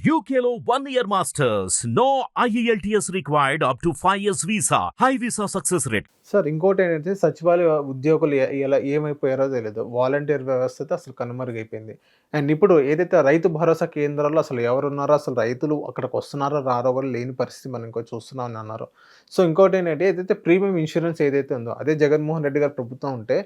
UKLO 1 year masters. No IELTS required up to 5 years visa. High visa success rate. Sir ఇంకోటి ఏంటంటే సచివాలయ ఉద్యోగులు ఎలా ఏమైపోయారో తెలియదు. వాలంటీర్ వ్యవస్థతో అసలు కనుమరుగైపోయింది. అండ్ ఇప్పుడు ఏదైతే రైతు భరోసా కేంద్రాల్లో అసలు ఎవరున్నారో, అసలు రైతులు అక్కడికి వస్తున్నారో రారో కూడా లేని పరిస్థితి మనం ఇంకో చూస్తున్నామని అన్నారు. సో ఇంకోటి ఏంటంటే ఏదైతే ప్రీమియం ఇన్సూరెన్స్ ఏదైతే ఉందో అదే జగన్మోహన్ రెడ్డి గారి ప్రభుత్వం ఉంటే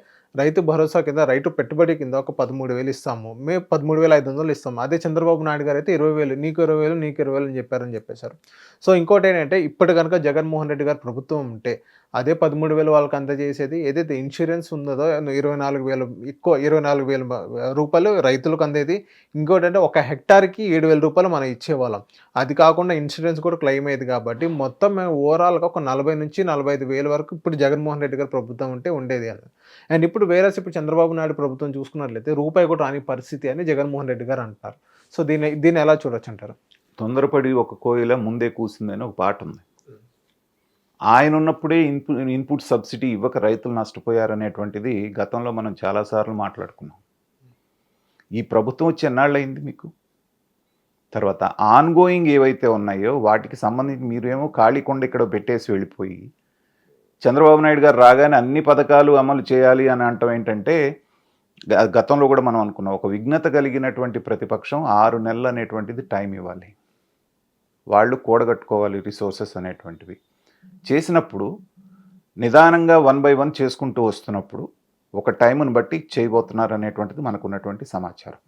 రైతు భరోసా కింద రైతు పెట్టుబడి కింద ఒక 13,000 ఇస్తాము, మేము 13,500 ఇస్తాము. అదే చంద్రబాబు నాయుడు గారు అయితే 20,000 నీకు 20,000 నీకు 20,000 అని చెప్పేశారు. సో ఇంకోటి ఏంటంటే ఇప్పుడు కనుక జగన్మోహన్ రెడ్డి గారి ప్రభుత్వం ఉంటే అదే 13,000 వాళ్ళకి అందజేసేది ఏదైతే ఇన్సూరెన్స్ ఉన్నదో 24,000 ఎక్కువ 24,000 రూపాయలు రైతులకు అందేది. ఇంకోటి అంటే ఒక హెక్టార్కి 7,000 రూపాయలు మనం ఇచ్చేవాళ్ళం. అది కాకుండా ఇన్సూరెన్స్ కూడా క్లెయిమ్ అయ్యేది కాబట్టి మొత్తం మేము ఓవరాల్గా ఒక 40,000 నుంచి 45,000 వరకు ఇప్పుడు జగన్మోహన్ రెడ్డి గారి ప్రభుత్వం ఉంటే ఉండేది అని. అండ్ ఇప్పుడు ఇప్పుడు చంద్రబాబు నాయుడు ప్రభుత్వం చూసుకున్నట్లయితే రూపాయి కూడా రాని పరిస్థితి అని జగన్మోహన్ రెడ్డి గారు అంటారు. సో దీన్ని ఎలా చూడొచ్చు అంటారు? తొందరపడి ఒక కోయిల ముందే కూసిందని ఒక పాట ఉంది. ఆయన ఉన్నప్పుడే ఇన్పుట్ సబ్సిడీ ఇవ్వక రైతులు నష్టపోయారనేటువంటిది గతంలో మనం చాలాసార్లు మాట్లాడుకున్నాం. ఈ ప్రభుత్వం వచ్చి ఎన్నాళ్ళయింది మీకు? తర్వాత ఆన్గోయింగ్ ఏవైతే ఉన్నాయో వాటికి సంబంధించి మీరేమో ఖాళీ కొండ ఇక్కడ పెట్టేసి వెళ్ళిపోయి చంద్రబాబు నాయుడు గారు రాగానే అన్ని పథకాలు అమలు చేయాలి అని అంటాం. ఏంటంటే గతంలో కూడా మనం అనుకున్నాం, ఒక విఘ్నత కలిగినటువంటి ప్రతిపక్షం 6 నెలలు అనేటువంటిది టైం ఇవ్వాలి, వాళ్ళు కూడగట్టుకోవాలి రిసోర్సెస్ అనేటువంటివి. చేసినప్పుడు నిదానంగా 1 by 1 చేసుకుంటూ వస్తున్నప్పుడు ఒక టైంను బట్టి చేయబోతున్నారు అనేటువంటిది మనకు ఉన్నటువంటి సమాచారం.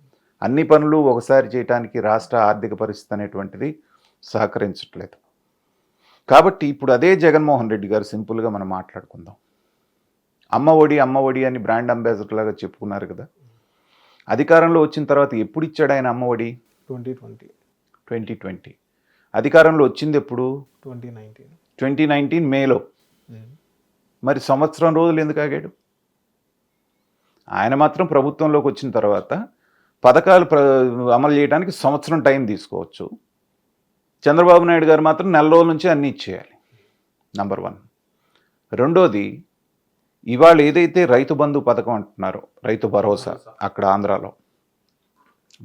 అన్ని పనులు ఒకసారి చేయడానికి రాష్ట్ర ఆర్థిక పరిస్థితి అనేటువంటిది సహకరించట్లేదు. కాబట్టి ఇప్పుడు అదే జగన్మోహన్ రెడ్డి గారు సింపుల్గా మనం మాట్లాడుకుందాం. అమ్మ ఒడి అని బ్రాండ్ అంబాసిడర్ లాగా చెప్పుకున్నారు కదా. అధికారంలో వచ్చిన తర్వాత ఎప్పుడు ఇచ్చాడు ఆయన అమ్మ ఒడి? 2020. అధికారంలో వచ్చింది ఎప్పుడు? 2019 మేలో. మరి సంవత్సరం రోజులు ఎందుకు ఆగాడు? ఆయన మాత్రం ప్రభుత్వంలోకి వచ్చిన తర్వాత పథకాలు అమలు చేయడానికి సంవత్సరం టైం తీసుకోవచ్చు. చంద్రబాబు నాయుడు గారు మాత్రం 4 రోజుల నుంచి అన్నీ ఇచ్చేయాలి. నంబర్ 1. రెండోది, ఇవాళ ఏదైతే రైతు బంధు పథకం అంటున్నారో, రైతు భరోసా అక్కడ ఆంధ్రాలో,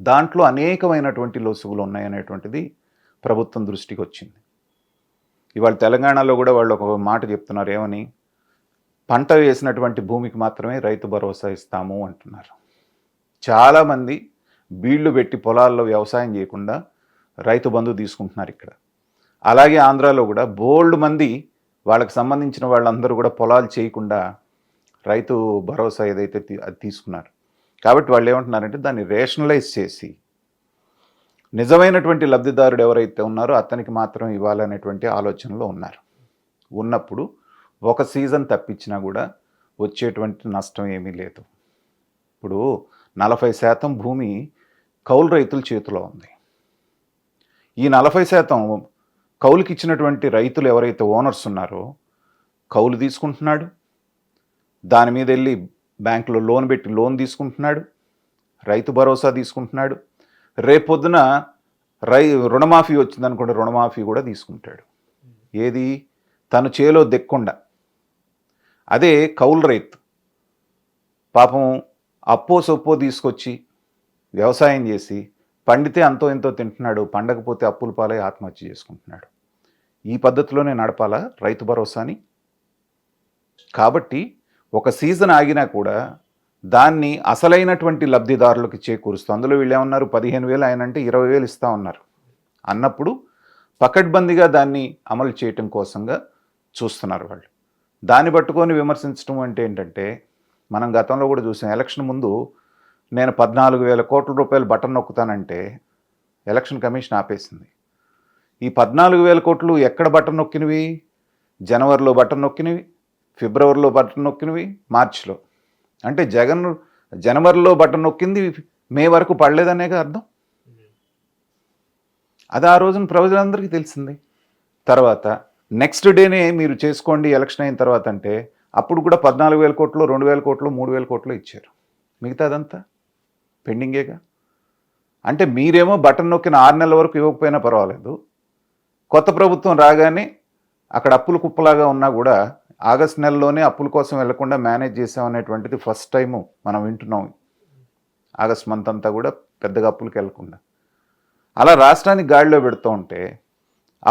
దాంట్లో అనేకమైనటువంటి లొసుగులు ఉన్నాయనేటువంటిది ప్రభుత్వం దృష్టికి వచ్చింది. ఇవాళ తెలంగాణలో కూడా వాళ్ళు ఒక మాట చెప్తున్నారు. ఏమని? పంట వేసినటువంటి భూమికి మాత్రమే రైతు భరోసా ఇస్తాము అంటున్నారు. చాలామంది బీళ్లు పెట్టి పొలాల్లో వ్యవసాయం చేయకుండా రైతు బంధు తీసుకుంటున్నారు ఇక్కడ. అలాగే ఆంధ్రాలో కూడా బోల్డ్ మంది వాళ్ళకి సంబంధించిన వాళ్ళందరూ కూడా పొలాలు చేయకుండా రైతు భరోసా ఏదైతే అది తీసుకున్నారు. కాబట్టి వాళ్ళు ఏమంటున్నారంటే దాన్ని రేషనలైజ్ చేసి నిజమైనటువంటి లబ్ధిదారుడు ఎవరైతే ఉన్నారో అతనికి మాత్రం ఇవ్వాలనేటువంటి ఆలోచనలో ఉన్నారు. ఉన్నప్పుడు ఒక సీజన్ తప్పించినా కూడా వచ్చేటువంటి నష్టం ఏమీ లేదు. ఇప్పుడు 40% భూమి కౌలు రైతుల చేతిలో ఉంది. ఈ 40% కౌలుకి ఇచ్చినటువంటి రైతులు ఎవరైతే ఓనర్స్ ఉన్నారో కౌలు తీసుకుంటున్నాడు, దాని మీద వెళ్ళి బ్యాంకులో లోన్ పెట్టి లోన్ తీసుకుంటున్నాడు, రైతు భరోసా తీసుకుంటున్నాడు. రేపొద్దున రుణమాఫీ వచ్చిందనుకోండి, రుణమాఫీ కూడా తీసుకుంటాడు. ఏది? తను చేలో దెక్కుండా. అదే కౌలు రైతు పాపం అప్పో సొప్పో తీసుకొచ్చి వ్యవసాయం చేసి పండితే అంతో ఎంతో తింటున్నాడు, పండకపోతే అప్పుల పాలై ఆత్మహత్య చేసుకుంటున్నాడు. ఈ పద్ధతిలోనే నడపాలా రైతు భరోసాని? కాబట్టి ఒక సీజన్ ఆగినా కూడా దాన్ని అసలైనటువంటి లబ్ధిదారులకు చేకూరుస్తూ, అందులో వీళ్ళు ఏమన్నారు, 15,000 ఆయన అంటే 20,000 ఇస్తా ఉన్నారు అన్నప్పుడు పకడ్బందీగా దాన్ని అమలు చేయటం కోసంగా చూస్తున్నారు వాళ్ళు. దాన్ని పట్టుకొని విమర్శించడం అంటే ఏంటంటే, మనం గతంలో కూడా చూసాం. ఎలక్షన్ ముందు నేను 14,000 కోట్ల రూపాయలు బటన్ నొక్కుతానంటే ఎలక్షన్ కమిషన్ ఆపేసింది. ఈ 14,000 కోట్లు ఎక్కడ బటన్ నొక్కినవి? జనవరిలో బటన్ నొక్కినవి, ఫిబ్రవరిలో బటన్ నొక్కినవి, మార్చిలో. అంటే జనవరిలో బటన్ నొక్కింది మే వరకు పడలేదనేగా అర్థం. అది ఆ రోజున ప్రజలందరికీ తెలిసింది. తర్వాత నెక్స్ట్ డేనే మీరు చేసుకోండి ఎలక్షన్ అయిన తర్వాత అంటే అప్పుడు కూడా 14,000 కోట్లు, 2,000 కోట్లు, 3,000 కోట్లు ఇచ్చారు. మిగతాదంతా పెండింగేగా. అంటే మీరేమో బటన్ నొక్కిన 6 నెలల వరకు ఇవ్వకపోయినా పర్వాలేదు, కొత్త ప్రభుత్వం రాగానే అక్కడ అప్పుల కుప్పలాగా ఉన్నా కూడా ఆగస్ట్ నెలలోనే అప్పుల కోసం వెళ్లకుండా మేనేజ్ చేసామనేటువంటిది ఫస్ట్ టైము మనం వింటున్నాం. ఆగస్ట్ మంత్ అంతా కూడా పెద్దగా అప్పులకి వెళ్లకుండా. అలా రాష్ట్రానికి గాడిలో పెడుతూ ఉంటే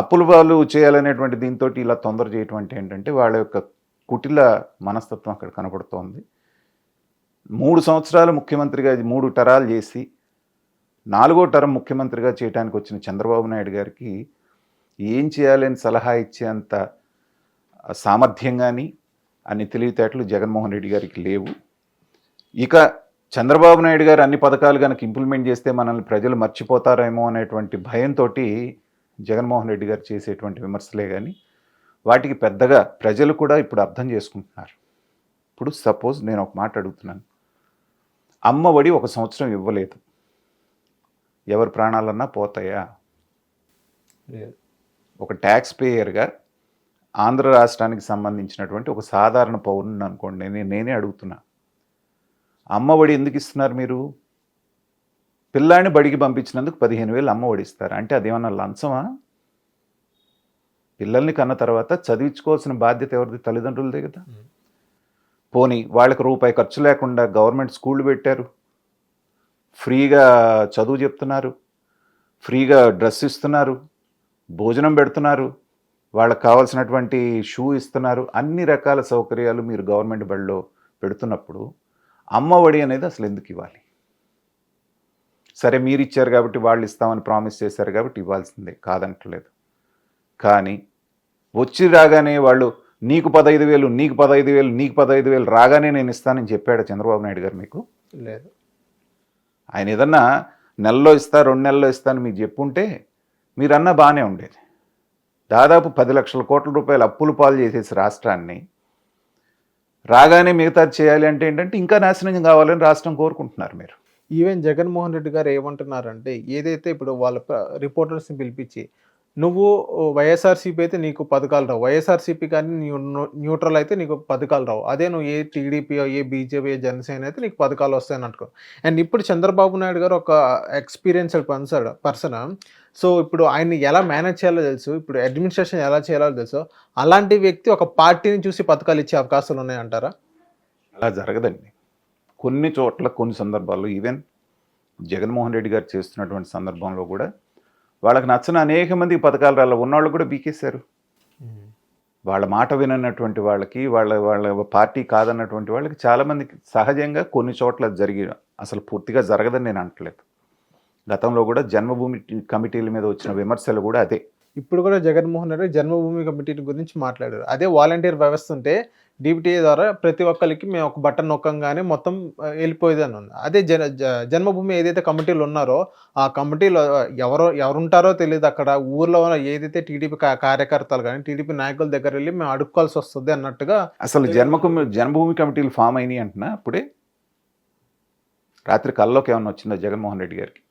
అప్పుల పాలు చేయాలనేటువంటి దీంతో ఇలా తొందర చేయటం అంటే ఏంటంటే వాళ్ళ యొక్క కుటిల మనస్తత్వం అక్కడ కనపడుతోంది. 3 సంవత్సరాలు ముఖ్యమంత్రిగా 3 టరాలు చేసి 4వ టర్మ్ ముఖ్యమంత్రిగా చేయడానికి వచ్చిన చంద్రబాబు నాయుడు గారికి ఏం చేయాలని సలహా ఇచ్చేంత సామర్థ్యం కానీ అన్ని తెలివితేటలు జగన్మోహన్ రెడ్డి గారికి లేవు. ఇక చంద్రబాబు నాయుడు గారు అన్ని పథకాలు కనుక ఇంప్లిమెంట్ చేస్తే మనల్ని ప్రజలు మర్చిపోతారేమో అనేటువంటి భయంతో జగన్మోహన్ రెడ్డి గారు చేసేటువంటి విమర్శలే కానీ వాటికి పెద్దగా ప్రజలు కూడా ఇప్పుడు అర్థం చేసుకుంటున్నారు. ఇప్పుడు సపోజ్ నేను ఒక మాట అడుగుతున్నాను, అమ్మ ఒడి 1 సంవత్సరం ఇవ్వలేదు, ఎవరి ప్రాణాలన్నా పోతాయా? ఒక ట్యాక్స్ పేయర్గా ఆంధ్ర రాష్ట్రానికి సంబంధించినటువంటి ఒక సాధారణ పౌరుని అనుకోండి, నేనే అడుగుతున్నా, అమ్మ ఒడి ఎందుకు ఇస్తున్నారు మీరు? పిల్లాన్ని బడికి పంపించినందుకు 15,000 అమ్మ ఒడి ఇస్తారు అంటే అదేమన్నా లంచమా? పిల్లల్ని కన్న తర్వాత చదివించుకోవాల్సిన బాధ్యత ఎవరిది? తల్లిదండ్రులదే కదా. పోనీ వాళ్ళకి రూపాయి ఖర్చు లేకుండా గవర్నమెంట్ స్కూళ్ళు పెట్టారు, ఫ్రీగా చదువు చెప్తున్నారు, ఫ్రీగా డ్రెస్ ఇస్తున్నారు, భోజనం పెడుతున్నారు, వాళ్ళకి కావాల్సినటువంటి షూ ఇస్తున్నారు, అన్ని రకాల సౌకర్యాలు మీరు గవర్నమెంట్ బడిలో పెడుతున్నప్పుడు అమ్మ ఒడి అనేది అసలు ఎందుకు ఇవ్వాలి? సరే మీరు ఇచ్చారు కాబట్టి వాళ్ళు ఇస్తామని ప్రామిస్ చేశారు కాబట్టి ఇవ్వాల్సిందే, కాదంటలేదు. కానీ వచ్చి రాగానే వాళ్ళు నీకు 15,000 నీకు 15,000 నీకు 15,000 రాగానే నేను ఇస్తానని చెప్పాడు చంద్రబాబు నాయుడు గారు మీకు? లేదు. ఆయన ఏదన్నా నెలలో ఇస్తా 2 నెలల్లో ఇస్తాను మీకు చెప్పుంటే మీరన్నా బాగానే ఉండేది. దాదాపు 10 లక్షల కోట్ల రూపాయలు అప్పులు పాలు చేసేసి రాష్ట్రాన్ని రాగానే మిగతాది చేయాలి అంటే ఏంటంటే ఇంకా నాశనం కావాలని రాష్ట్రం కోరుకుంటున్నారు మీరు. ఈవెన్ జగన్మోహన్ రెడ్డి గారు ఏమంటున్నారంటే, ఏదైతే ఇప్పుడు వాళ్ళ రిపోర్టర్స్ని పిలిపించి నువ్వు వైఎస్ఆర్సీపీ అయితే నీకు పథకాలు రావు, వైఎస్ఆర్సీపీ కానీ న్యూట్రల్ అయితే నీకు పథకాలు రావు, అదే నువ్వు ఏ టీడీపీ ఏ బీజేపీ జనసేన అయితే నీకు పథకాలు వస్తాయని అనుకో. అండ్ ఇప్పుడు చంద్రబాబు నాయుడు గారు ఒక ఎక్స్పీరియన్స్డ్ పర్సన్, సో ఇప్పుడు ఆయన్ని ఎలా మేనేజ్ చేయాలో తెలుసు, ఇప్పుడు అడ్మినిస్ట్రేషన్ ఎలా చేయాలో తెలుసు. అలాంటి వ్యక్తి ఒక పార్టీని చూసి పథకాలు ఇచ్చే అవకాశాలు ఉన్నాయంటారా? అలా జరగదండి. కొన్ని చోట్ల కొన్ని సందర్భాల్లో ఈవెన్ జగన్మోహన్ రెడ్డి గారు చేస్తున్నటువంటి సందర్భంలో కూడా వాళ్ళకి నచ్చిన అనేక మందికి పథకాలు రాళ్ళ ఉన్నవాళ్ళు కూడా బీకేశారు. వాళ్ళ మాట వినన్నటువంటి వాళ్ళకి వాళ్ళ పార్టీ కాదన్నటువంటి వాళ్ళకి చాలామందికి సహజంగా కొన్ని చోట్ల జరిగి అసలు పూర్తిగా జరగదని నేను అంటలేదు. గతంలో కూడా జన్మభూమి కమిటీల మీద వచ్చిన విమర్శలు కూడా అదే. ఇప్పుడు కూడా జగన్మోహన్ రెడ్డి జన్మభూమి కమిటీ గురించి మాట్లాడారు. అదే వాలంటీర్ వ్యవస్థ ఉంటే డిబిటీఏ ద్వారా ప్రతి ఒక్కరికి మేము ఒక బటన్ నొక్కంగానే మొత్తం వెళ్ళిపోయేదని ఉంది. అదే జన్మభూమి ఏదైతే కమిటీలు ఉన్నారో ఆ కమిటీలో ఎవరుంటారో తెలియదు. అక్కడ ఊర్లో ఏదైతే టీడీపీ కార్యకర్తలు కానీ టీడీపీ నాయకుల దగ్గర వెళ్ళి మేము అడుక్కోవాల్సి వస్తుంది అన్నట్టుగా అసలు జన్మభూమి కమిటీలు ఫామ్ అయినాయి అంటున్నా. అప్పుడే రాత్రి కల్లోకి ఏమన్నా వచ్చిందో జగన్మోహన్ రెడ్డి గారికి?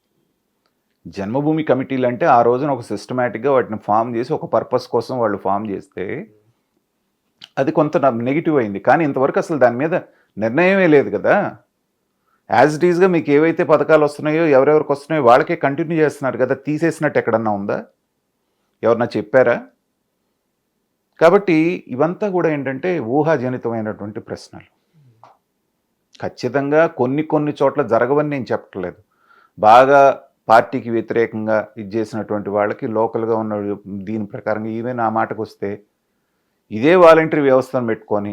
జన్మభూమి కమిటీలు అంటే ఆ రోజున ఒక సిస్టమేటిక్గా వాటిని ఫామ్ చేసి ఒక పర్పస్ కోసం వాళ్ళు ఫామ్ చేస్తే అది కొంత నెగిటివ్ అయింది. కానీ ఇంతవరకు అసలు దాని మీద నిర్ణయమే లేదు కదా. యాజ్ ఇట్ ఈజ్గా మీకు ఏవైతే పథకాలు వస్తున్నాయో ఎవరెవరికి వస్తున్నాయో వాళ్ళకే కంటిన్యూ చేస్తున్నారు కదా. తీసేసినట్టు ఎక్కడన్నా ఉందా? ఎవరన్నా చెప్పారా? కాబట్టి ఇవంతా కూడా ఏంటంటే ఊహాజనితమైనటువంటి ప్రశ్నలు. ఖచ్చితంగా కొన్ని చోట్ల జరగవని నేను చెప్పట్లేదు. బాగా పార్టీకి వ్యతిరేకంగా ఇది చేసినటువంటి వాళ్ళకి లోకల్గా ఉన్న దీని ప్రకారంగా ఈవెన్ ఆ మాటకు వస్తే ఇదే వాలంటరీ వ్యవస్థను పెట్టుకొని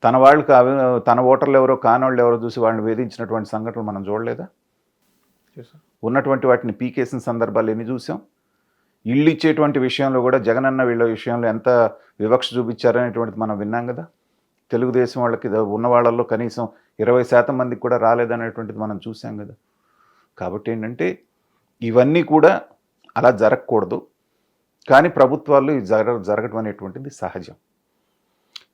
తన వాళ్ళకి తన ఓటర్లు ఎవరో కానోళ్ళు ఎవరో చూసి వాళ్ళని వేధించినటువంటి సంఘటనలు మనం చూడలేదా? ఉన్నటువంటి వాటిని పీకేసిన సందర్భాలు ఎన్ని చూసాం. ఇళ్ళు ఇచ్చేటువంటి విషయంలో కూడా జగనన్న వీళ్ళ విషయంలో ఎంత వివక్ష చూపించారనేటువంటిది మనం విన్నాం కదా. తెలుగుదేశం వాళ్ళకి ఉన్న వాళ్ళల్లో కనీసం 20% మందికి కూడా రాలేదనేటువంటిది మనం చూసాం కదా. కాబట్టి ఏంటంటే ఇవన్నీ కూడా అలా జరగకూడదు. కానీ ప్రభుత్వాల్లో ఇది జరగడం అనేటువంటిది సహజం.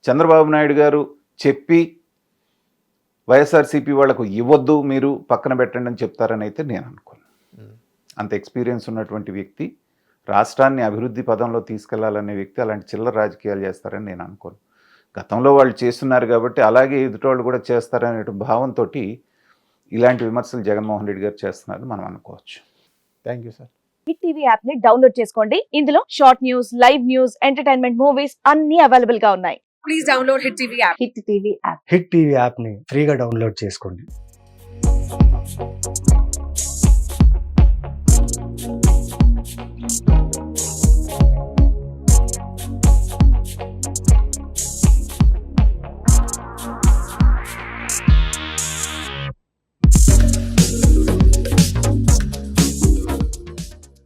చంద్రబాబు నాయుడు గారు చెప్పి వైఎస్ఆర్సీపీ వాళ్ళకు ఇవ్వద్దు మీరు పక్కన పెట్టండి అని చెప్తారని అయితే నేను అనుకోను. అంత ఎక్స్పీరియన్స్ ఉన్నటువంటి వ్యక్తి, రాష్ట్రాన్ని అభివృద్ధి పదంలో తీసుకెళ్లాలనే వ్యక్తి అలాంటి చిల్లర రాజకీయాలు చేస్తారని నేను అనుకోను. గతంలో వాళ్ళు చేస్తున్నారు కాబట్టి అలాగే ఎదుటోళ్ళు కూడా చేస్తారనే భావంతో ఇలాంటి విమర్శలు జగన్మోహన్ రెడ్డి గారు చేస్తున్నారని మనం అనుకోవచ్చు. Thank you sir. Hit TV app ని డౌన్లోడ్ చేసుకోండి. ఇందులో short news, live news, entertainment movies అన్ని అవైలబుల్ గా ఉన్నాయి. Please download hit TV app. Hit TV app hit TV app ని ఫ్రీగా డౌన్లోడ్ చేసుకోండి.